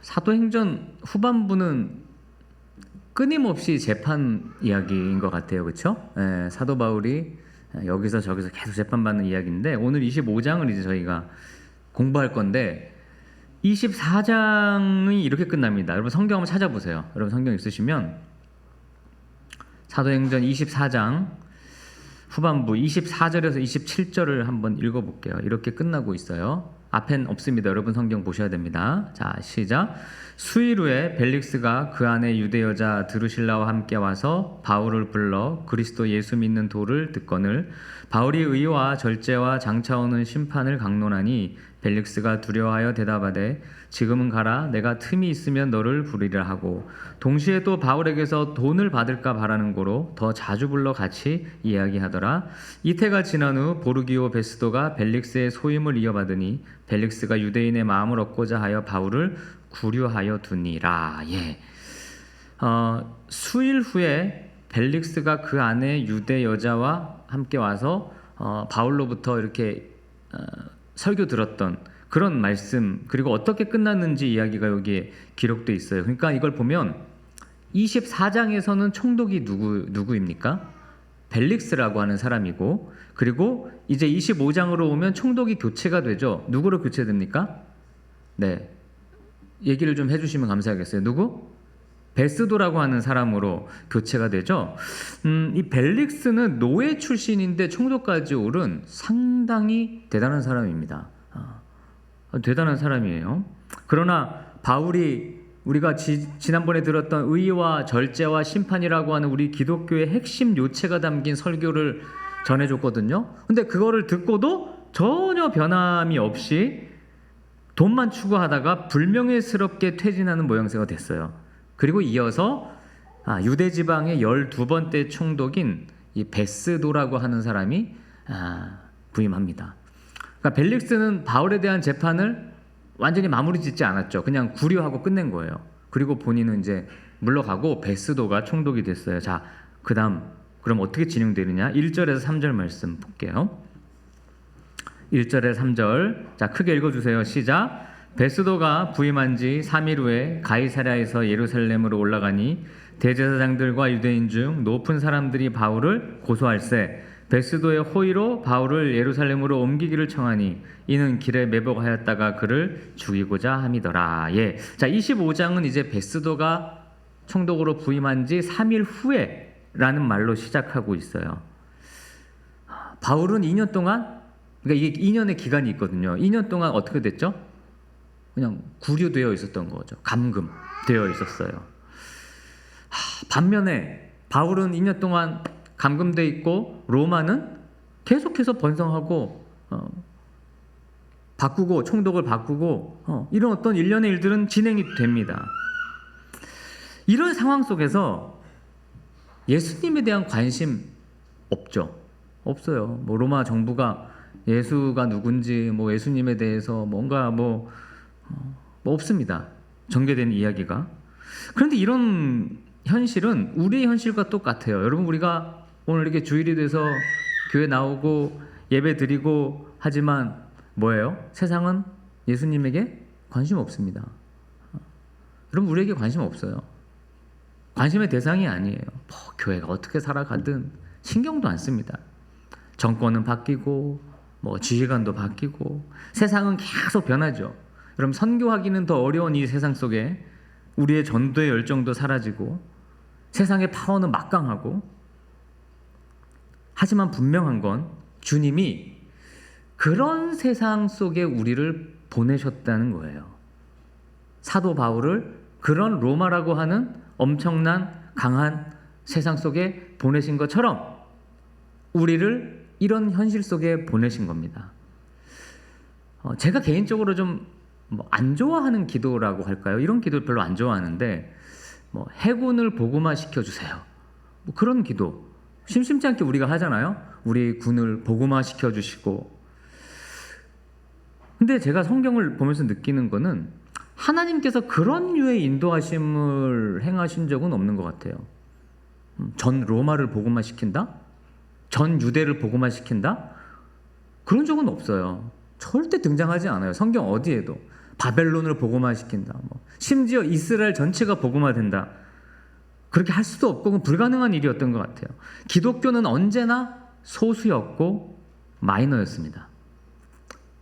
사도행전 후반부는 끊임없이 재판 이야기인 것 같아요. 그렇죠? 사도 바울이 여기서 저기서 계속 재판받는 이야기인데, 오늘 25장을 이제 저희가 공부할 건데 24장이 이렇게 끝납니다. 여러분 성경 한번 찾아보세요. 여러분 성경 있으시면 사도행전 24장 후반부 24절에서 27절을 한번 읽어볼게요. 이렇게 끝나고 있어요. 앞엔 없습니다. 여러분 성경 보셔야 됩니다. 자, 시작. 수일 후에 벨릭스가 그 안에 유대 여자 드루실라와 함께 와서 바울을 불러 그리스도 예수 믿는 도를 듣거늘 바울이 의와 절제와 장차오는 심판을 강론하니 벨릭스가 두려워하여 대답하되 지금은 가라. 내가 틈이 있으면 너를 부르리라 하고, 동시에 또 바울에게서 돈을 받을까 바라는 고로 더 자주 불러 같이 이야기하더라. 이태가 지난 후 보르기오 베스도가 벨릭스의 소임을 이어받으니 벨릭스가 유대인의 마음을 얻고자 하여 바울을 구류하여 두니라. 수일 후에 벨릭스가 그 안에 유대 여자와 함께 와서 바울로부터 이렇게 설교 들었던 그런 말씀, 그리고 어떻게 끝났는지 이야기가 여기에 기록되어 있어요. 그러니까 이걸 보면 24장에서는 총독이 누구입니까? 벨릭스라고 하는 사람이고, 그리고 이제 25장으로 오면 총독이 교체가 되죠. 누구로 교체됩니까? 네, 얘기를 좀 해주시면 감사하겠어요. 누구? 베스도라고 하는 사람으로 교체가 되죠. 이 벨릭스는 노예 출신인데 총독까지 오른 상당히 대단한 사람입니다. 대단한 사람이에요. 그러나 바울이 우리가 지난번에 들었던 의와 절제와 심판이라고 하는 우리 기독교의 핵심 요체가 담긴 설교를 전해줬거든요. 근데 그거를 듣고도 전혀 변함이 없이 돈만 추구하다가 불명예스럽게 퇴진하는 모양새가 됐어요. 그리고 이어서 유대 지방의 12번째 총독인 이 베스도라고 하는 사람이 부임합니다. 그러니까 벨릭스는 바울에 대한 재판을 완전히 마무리 짓지 않았죠. 그냥 구류하고 끝낸 거예요. 그리고 본인은 이제 물러가고 베스도가 총독이 됐어요. 자, 그 다음 그럼 어떻게 진행되느냐? 1절에서 3절 말씀 볼게요. 1절에서 3절, 자, 크게 읽어주세요. 시작. 베스도가 부임한 지 3일 후에 가이사랴에서 예루살렘으로 올라가니 대제사장들과 유대인 중 높은 사람들이 바울을 고소할세 베스도의 호의로 바울을 예루살렘으로 옮기기를 청하니 이는 길에 매복하였다가 그를 죽이고자 함이더라. 자, 25장은 이제 베스도가 총독으로 부임한 지 3일 후에 라는 말로 시작하고 있어요. 바울은 2년 동안, 그러니까 이게 2년의 기간이 있거든요. 2년 동안 어떻게 됐죠? 그냥 구류되어 있었던 거죠. 감금되어 있었어요. 반면에 바울은 2년 동안 감금되어 있고 로마는 계속해서 번성하고 바꾸고 총독을 바꾸고 이런 어떤 일련의 일들은 진행이 됩니다. 이런 상황 속에서 예수님에 대한 관심 없죠. 없어요. 뭐 로마 정부가 예수가 누군지 뭐 예수님에 대해서 뭔가 뭐 없습니다. 전개된 이야기가. 그런데 이런 현실은 우리의 현실과 똑같아요. 여러분, 우리가 오늘 이렇게 주일이 돼서 교회 나오고 예배 드리고 하지만 뭐예요? 세상은 예수님에게 관심 없습니다. 여러분, 우리에게 관심 없어요. 관심의 대상이 아니에요. 뭐 교회가 어떻게 살아가든 신경도 안 씁니다. 정권은 바뀌고 뭐 지휘관도 바뀌고 세상은 계속 변하죠. 여러분, 선교하기는 더 어려운 이 세상 속에 우리의 전도의 열정도 사라지고 세상의 파워는 막강하고, 하지만 분명한 건 주님이 그런 세상 속에 우리를 보내셨다는 거예요. 사도 바울을 그런 로마라고 하는 엄청난 강한 세상 속에 보내신 것처럼 우리를 이런 현실 속에 보내신 겁니다. 제가 개인적으로 좀 안 좋아하는 기도라고 할까요? 이런 기도를 별로 안 좋아하는데, 뭐 해군을 복음화 시켜주세요. 뭐 그런 기도 심심치 않게 우리가 하잖아요. 우리 군을 복음화 시켜주시고. 근데 제가 성경을 보면서 느끼는 거는 하나님께서 그런 류의 인도하심을 행하신 적은 없는 것 같아요. 전 로마를 복음화 시킨다? 전 유대를 복음화 시킨다? 그런 적은 없어요. 절대 등장하지 않아요. 성경 어디에도. 바벨론을 복음화시킨다. 심지어 이스라엘 전체가 복음화된다. 그렇게 할 수도 없고 그건 불가능한 일이었던 것 같아요. 기독교는 언제나 소수였고 마이너였습니다.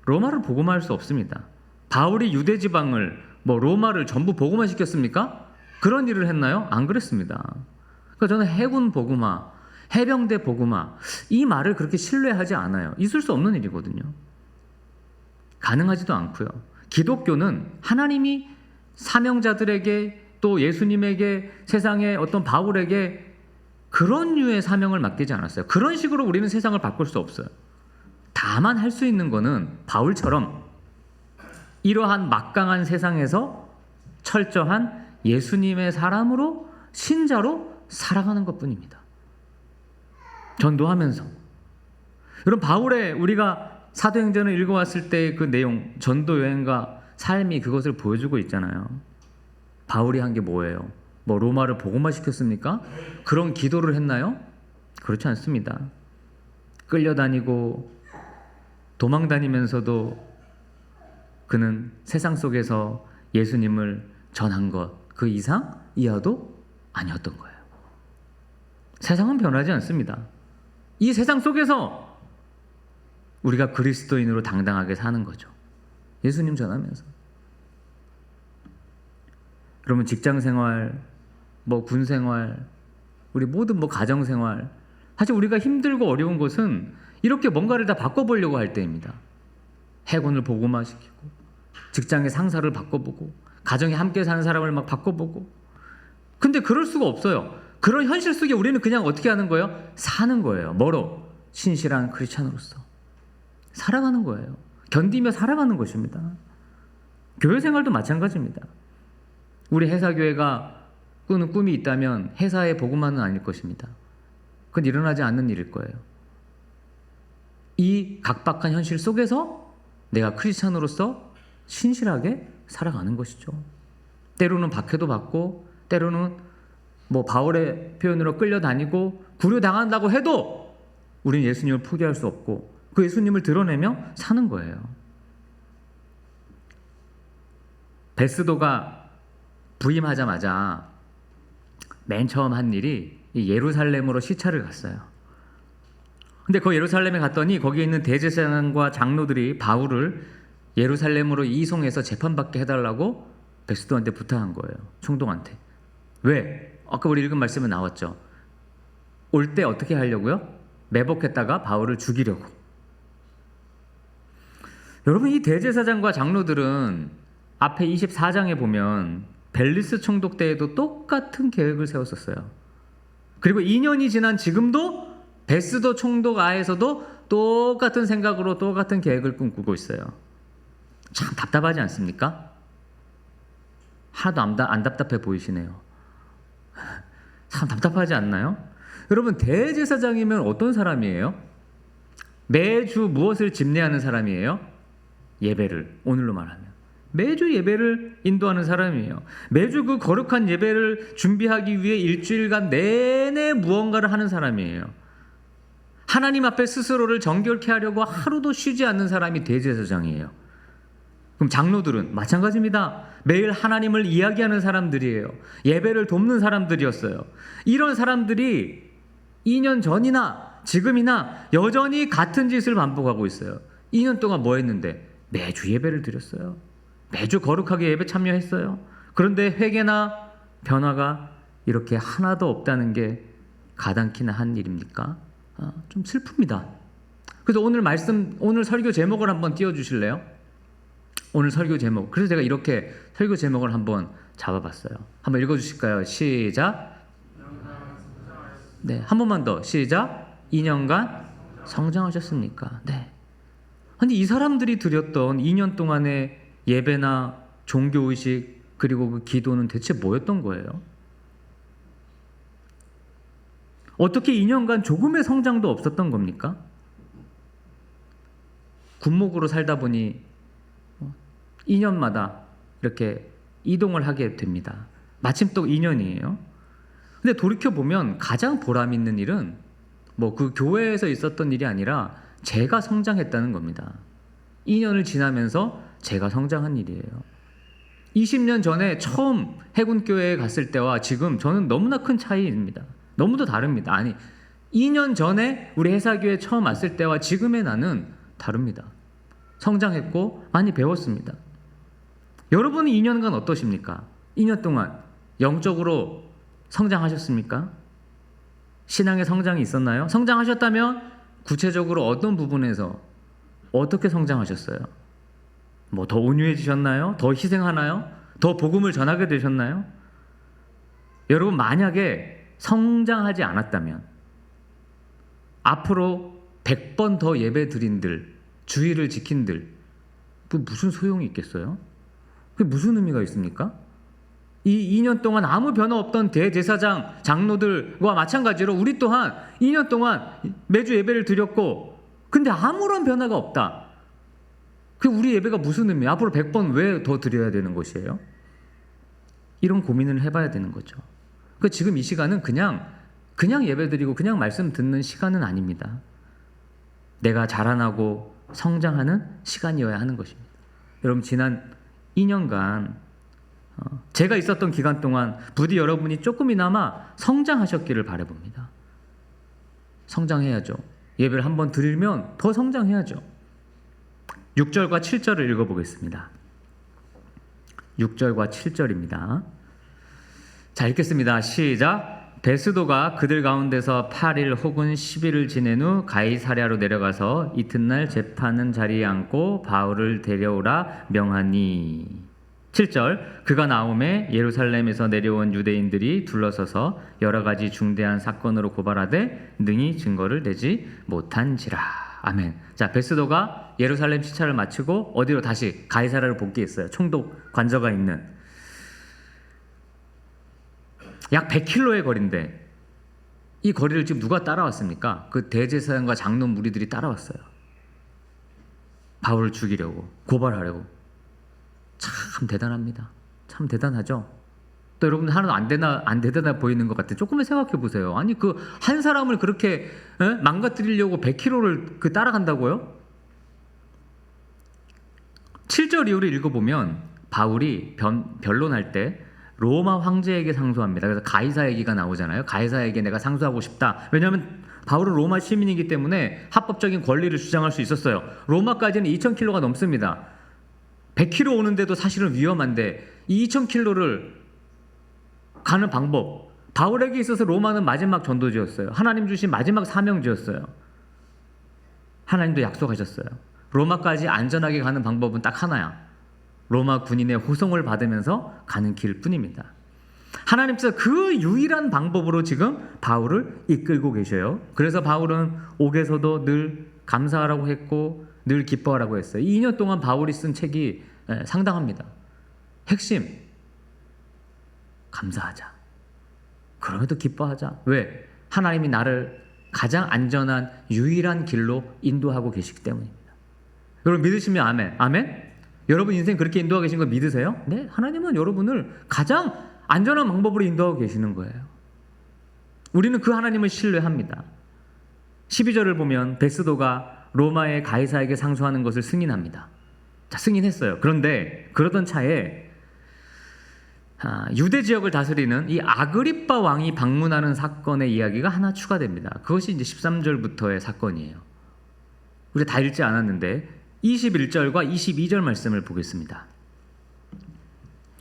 로마를 복음화할 수 없습니다. 바울이 유대 지방을 로마를 전부 복음화시켰습니까? 그런 일을 했나요? 안 그랬습니다. 그러니까 저는 해군 복음화, 해병대 복음화 이 말을 그렇게 신뢰하지 않아요. 있을 수 없는 일이거든요. 가능하지도 않고요. 기독교는 하나님이 사명자들에게 또 예수님에게 세상의 어떤 바울에게 그런 류의 사명을 맡기지 않았어요. 그런 식으로 우리는 세상을 바꿀 수 없어요. 다만 할 수 있는 거는 바울처럼 이러한 막강한 세상에서 철저한 예수님의 사람으로 신자로 살아가는 것뿐입니다. 전도하면서. 여러분 바울의 우리가 사도행전을 읽어왔을 때 그 내용 전도 여행과 삶이 그것을 보여주고 있잖아요. 바울이 한 게 뭐예요? 로마를 복음화시켰습니까? 그런 기도를 했나요? 그렇지 않습니다. 끌려다니고 도망다니면서도 그는 세상 속에서 예수님을 전한 것 그 이상 이하도 아니었던 거예요. 세상은 변하지 않습니다. 이 세상 속에서 우리가 그리스도인으로 당당하게 사는 거죠. 예수님 전하면서. 그러면 직장생활, 군생활, 우리 모든 가정생활 사실 우리가 힘들고 어려운 것은 이렇게 뭔가를 다 바꿔보려고 할 때입니다. 해군을 복음화시키고 직장의 상사를 바꿔보고 가정에 함께 사는 사람을 막 바꿔보고 근데 그럴 수가 없어요. 그런 현실 속에 우리는 그냥 어떻게 하는 거예요? 사는 거예요. 뭐로? 신실한 크리스찬으로서 살아가는 거예요. 견디며 살아가는 것입니다. 교회 생활도 마찬가지입니다. 우리 회사교회가 꾸는 꿈이 있다면 회사의 복음화는 아닐 것입니다. 그건 일어나지 않는 일일 거예요. 이 각박한 현실 속에서 내가 크리스찬으로서 신실하게 살아가는 것이죠. 때로는 박해도 받고 때로는 바울의 표현으로 끌려다니고 구류당한다고 해도 우리는 예수님을 포기할 수 없고 그 예수님을 드러내며 사는 거예요. 베스도가 부임하자마자 맨 처음 한 일이 예루살렘으로 시차를 갔어요. 근데 그 예루살렘에 갔더니 거기에 있는 대제사장과 장로들이 바울을 예루살렘으로 이송해서 재판받게 해달라고 베스도한테 부탁한 거예요. 총독한테. 왜? 아까 우리 읽은 말씀에 나왔죠. 올 때 어떻게 하려고요? 매복했다가 바울을 죽이려고. 여러분 이 대제사장과 장로들은 앞에 24장에 보면 벨리스 총독 때에도 똑같은 계획을 세웠었어요. 그리고 2년이 지난 지금도 베스도 총독 하에서도 똑같은 생각으로 똑같은 계획을 꿈꾸고 있어요. 참 답답하지 않습니까? 하나도 안 답답해 보이시네요. 참 답답하지 않나요? 여러분 대제사장이면 어떤 사람이에요? 매주 무엇을 집례하는 사람이에요? 예배를, 오늘로 말하면 매주 예배를 인도하는 사람이에요. 매주 그 거룩한 예배를 준비하기 위해 일주일간 내내 무언가를 하는 사람이에요. 하나님 앞에 스스로를 정결케 하려고 하루도 쉬지 않는 사람이 대제사장이에요. 그럼 장로들은 마찬가지입니다. 매일 하나님을 이야기하는 사람들이에요. 예배를 돕는 사람들이었어요. 이런 사람들이 2년 전이나 지금이나 여전히 같은 짓을 반복하고 있어요. 2년 동안 뭐 했는데? 매주 예배를 드렸어요. 매주 거룩하게 예배 참여했어요. 그런데 회개나 변화가 이렇게 하나도 없다는 게 가당키나 한 일입니까? 좀 슬픕니다. 그래서 오늘 설교 제목을 한번 띄워주실래요? 오늘 설교 제목. 그래서 제가 이렇게 설교 제목을 한번 잡아봤어요. 한번 읽어주실까요? 시작. 네, 한 번만 더. 시작. 2년간 성장하셨습니까? 네. 근데 이 사람들이 드렸던 2년 동안의 예배나 종교의식 그리고 그 기도는 대체 뭐였던 거예요? 어떻게 2년간 조금의 성장도 없었던 겁니까? 군목으로 살다 보니 2년마다 이렇게 이동을 하게 됩니다. 마침 또 2년이에요. 근데 돌이켜보면 가장 보람 있는 일은 그 교회에서 있었던 일이 아니라 제가 성장했다는 겁니다. 2년을 지나면서 제가 성장한 일이에요. 20년 전에 처음 해군교회에 갔을 때와 지금 저는 너무나 큰 차이입니다. 너무도 다릅니다. 아니, 2년 전에 우리 해사교회 처음 왔을 때와 지금의 나는 다릅니다. 성장했고 많이 배웠습니다. 여러분은 2년간 어떠십니까? 2년 동안 영적으로 성장하셨습니까? 신앙의 성장이 있었나요? 성장하셨다면 구체적으로 어떤 부분에서 어떻게 성장하셨어요? 뭐 더 온유해지셨나요? 더 희생하나요? 더 복음을 전하게 되셨나요? 여러분, 만약에 성장하지 않았다면 앞으로 100번 더 예배 드린들, 주의를 지킨들, 그 무슨 소용이 있겠어요? 그게 무슨 의미가 있습니까? 이 2년 동안 아무 변화 없던 대제사장, 장로들과 마찬가지로 우리 또한 2년 동안 매주 예배를 드렸고, 근데 아무런 변화가 없다. 그 우리 예배가 무슨 의미야? 앞으로 100번 왜 더 드려야 되는 것이에요? 이런 고민을 해봐야 되는 거죠. 그 지금 이 시간은 그냥 예배 드리고 그냥 말씀 듣는 시간은 아닙니다. 내가 자라나고 성장하는 시간이어야 하는 것입니다. 여러분, 지난 2년간 제가 있었던 기간 동안 부디 여러분이 조금이나마 성장하셨기를 바라봅니다. 성장해야죠. 예배를 한번 드리면 더 성장해야죠. 6절과 7절을 읽어보겠습니다. 6절과 7절입니다. 자, 읽겠습니다. 시작. 베스도가 그들 가운데서 8일 혹은 10일을 지낸 후 가이사랴로 내려가서 이튿날 재판은 자리에 앉고 바울을 데려오라 명하니. 7절. 그가 나오매 예루살렘에서 내려온 유대인들이 둘러서서 여러 가지 중대한 사건으로 고발하되 능히 증거를 내지 못한지라. 아멘. 자, 베스도가 예루살렘 시차를 마치고 어디로 다시 가이사랴로 복귀했어요. 총독 관저가 있는 약 100km의 거리인데 이 거리를 지금 누가 따라왔습니까? 그 대제사장과 장로 무리들이 따라왔어요. 바울을 죽이려고, 고발하려고. 참 대단합니다. 참 대단하죠? 또 여러분, 하나도 안 대단해 보이는 것 같아요. 조금만 생각해 보세요. 아니, 그 한 사람을 그렇게 망가뜨리려고 100km를 따라간다고요? 7절 이후를 읽어보면 바울이 변론할 때 로마 황제에게 상소합니다. 그래서 가이사 얘기가 나오잖아요. 가이사에게 내가 상소하고 싶다. 왜냐하면 바울은 로마 시민이기 때문에 합법적인 권리를 주장할 수 있었어요. 로마까지는 2000km가 넘습니다. 100km 오는데도 사실은 위험한데 이 2000km를 가는 방법, 바울에게 있어서 로마는 마지막 전도지였어요. 하나님 주신 마지막 사명지였어요. 하나님도 약속하셨어요. 로마까지 안전하게 가는 방법은 딱 하나야. 로마 군인의 호송을 받으면서 가는 길뿐입니다. 하나님께서 그 유일한 방법으로 지금 바울을 이끌고 계셔요. 그래서 바울은 옥에서도 늘 감사하라고 했고 늘 기뻐하라고 했어요. 2년 동안 바울이 쓴 책이 상당합니다. 핵심, 감사하자. 그럼에도 기뻐하자. 왜? 하나님이 나를 가장 안전한 유일한 길로 인도하고 계시기 때문입니다. 여러분 믿으시면 아멘. 아멘? 여러분 인생 그렇게 인도하고 계신 거 믿으세요? 네, 하나님은 여러분을 가장 안전한 방법으로 인도하고 계시는 거예요. 우리는 그 하나님을 신뢰합니다. 12절을 보면 베스도가 로마의 가이사에게 상소하는 것을 승인합니다. 자, 승인했어요. 그런데 그러던 차에 유대 지역을 다스리는 이 아그리빠 왕이 방문하는 사건의 이야기가 하나 추가됩니다. 그것이 이제 13절부터의 사건이에요. 우리가 다 읽지 않았는데 21절과 22절 말씀을 보겠습니다.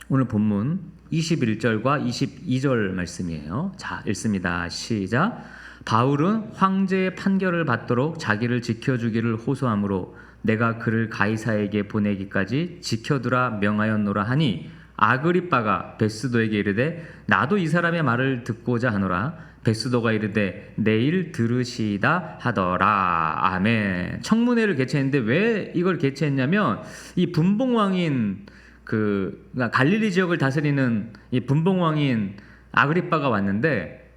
오늘 본문 21절과 22절 말씀이에요. 자, 읽습니다. 시작. 바울은 황제의 판결을 받도록 자기를 지켜주기를 호소하므로 내가 그를 가이사에게 보내기까지 지켜두라 명하였노라 하니 아그리빠가 베스도에게 이르되 나도 이 사람의 말을 듣고자 하노라. 베스도가 이르되 내일 들으시다 하더라. 아멘. 청문회를 개최했는데 왜 이걸 개최했냐면 이 분봉왕인 그러니까 갈릴리 지역을 다스리는 이 분봉왕인 아그리빠가 왔는데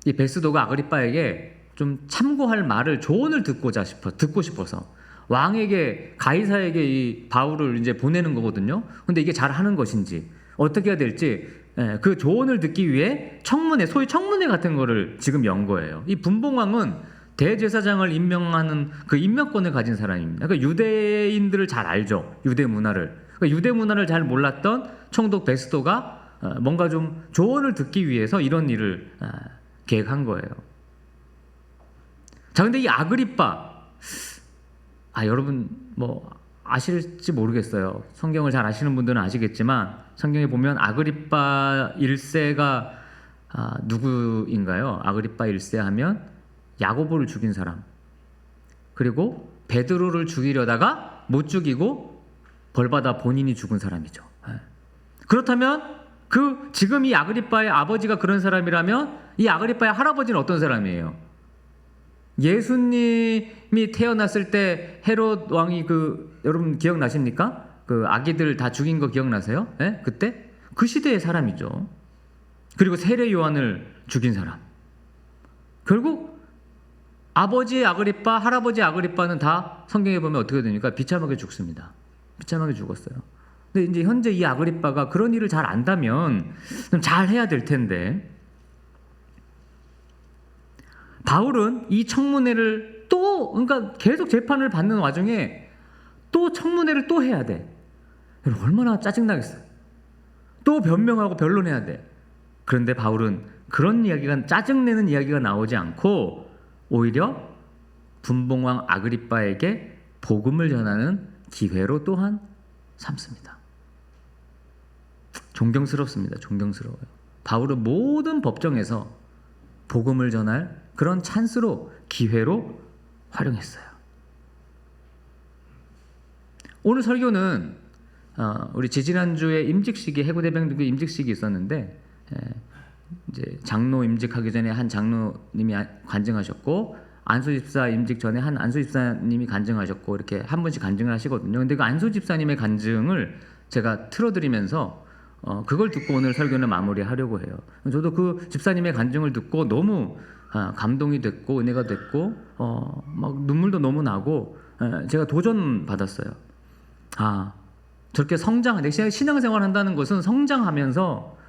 이 베스도가 아그리빠에게 좀 참고할 말을 조언을 듣고 싶어서 왕에게 가이사에게 이 바울을 이제 보내는 거거든요. 근데 이게 잘 하는 것인지 어떻게 해야 될지 그 조언을 듣기 위해 청문회, 소위 청문회 같은 거를 지금 연 거예요. 이 분봉왕은 대제사장을 임명하는 그 임명권을 가진 사람입니다. 그러니까 유대인들을 잘 알죠. 유대 문화를. 그러니까 유대 문화를 잘 몰랐던 총독 베스도가 뭔가 좀 조언을 듣기 위해서 이런 일을 계획한 거예요. 자, 근데 이 아그리빠, 여러분 뭐 아실지 모르겠어요. 성경을 잘 아시는 분들은 아시겠지만 성경에 보면 아그리빠 1세가 누구인가요? 아그리빠 1세 하면 야고보를 죽인 사람, 그리고 베드로를 죽이려다가 못 죽이고 벌받아 본인이 죽은 사람이죠. 그렇다면 지금 이 아그리빠의 아버지가 그런 사람이라면 이 아그리빠의 할아버지는 어떤 사람이에요? 예수님이 태어났을 때 헤롯 왕이 여러분 기억나십니까? 그 아기들 다 죽인 거 기억나세요? 네? 그때 그 시대의 사람이죠. 그리고 세례 요한을 죽인 사람. 결국 아버지 아그리빠, 할아버지 아그리빠는 다 성경에 보면 어떻게 되니까 비참하게 죽습니다. 비참하게 죽었어요. 근데 이제 현재 이 아그리빠가 그런 일을 잘 안다면 좀 잘 해야 될 텐데, 바울은 이 청문회를 그러니까 계속 재판을 받는 와중에 또 청문회를 또 해야 돼. 얼마나 짜증나겠어. 또 변명하고 변론해야 돼. 그런데 바울은 그런 이야기가, 짜증내는 이야기가 나오지 않고 오히려 분봉왕 아그리빠에게 복음을 전하는 기회로 또한 삼습니다. 존경스럽습니다. 존경스러워요. 바울은 모든 법정에서 복음을 전할 그런 찬스로, 기회로 활용했어요. 오늘 설교는 우리 지지난주에 임직식이, 해구대병들교 임직식이 있었는데 이제 장로 임직하기 전에 한 장로님이 간증하셨고, 안수 집사 임직 전에 한 안수 집사님이 간증하셨고, 이렇게 한 분씩 간증을 하시거든요. 근데 그 안수 집사님의 간증을 제가 틀어드리면서 그걸 듣고 오늘 설교는 마무리하려고 해요. 저도 그 집사님의 간증을 듣고 너무 감동이 됐고 은혜가 됐고 막 눈물도 너무 나고 제가 도전 받았어요. 저렇게 내가 신앙생활 한다는 것은 성장하면서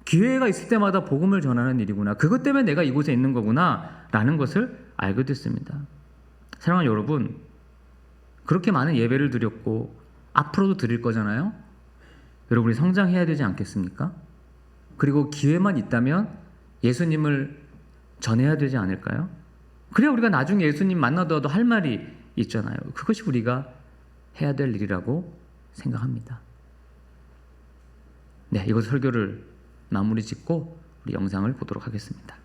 기회가 있을 때마다 복음을 전하는 일이구나. 그것 때문에 내가 이곳에 있는 거구나 라는 것을 알게 됐습니다. 사랑하는 여러분, 그렇게 많은 예배를 드렸고 앞으로도 드릴 거잖아요. 여러분이 성장해야 되지 않겠습니까? 그리고 기회만 있다면 예수님을 전해야 되지 않을까요? 그래야 우리가 나중에 예수님 만나더라도 할 말이 있잖아요. 그것이 우리가 해야 될 일이라고 생각합니다. 네, 이곳 설교를 마무리 짓고 우리 영상을 보도록 하겠습니다.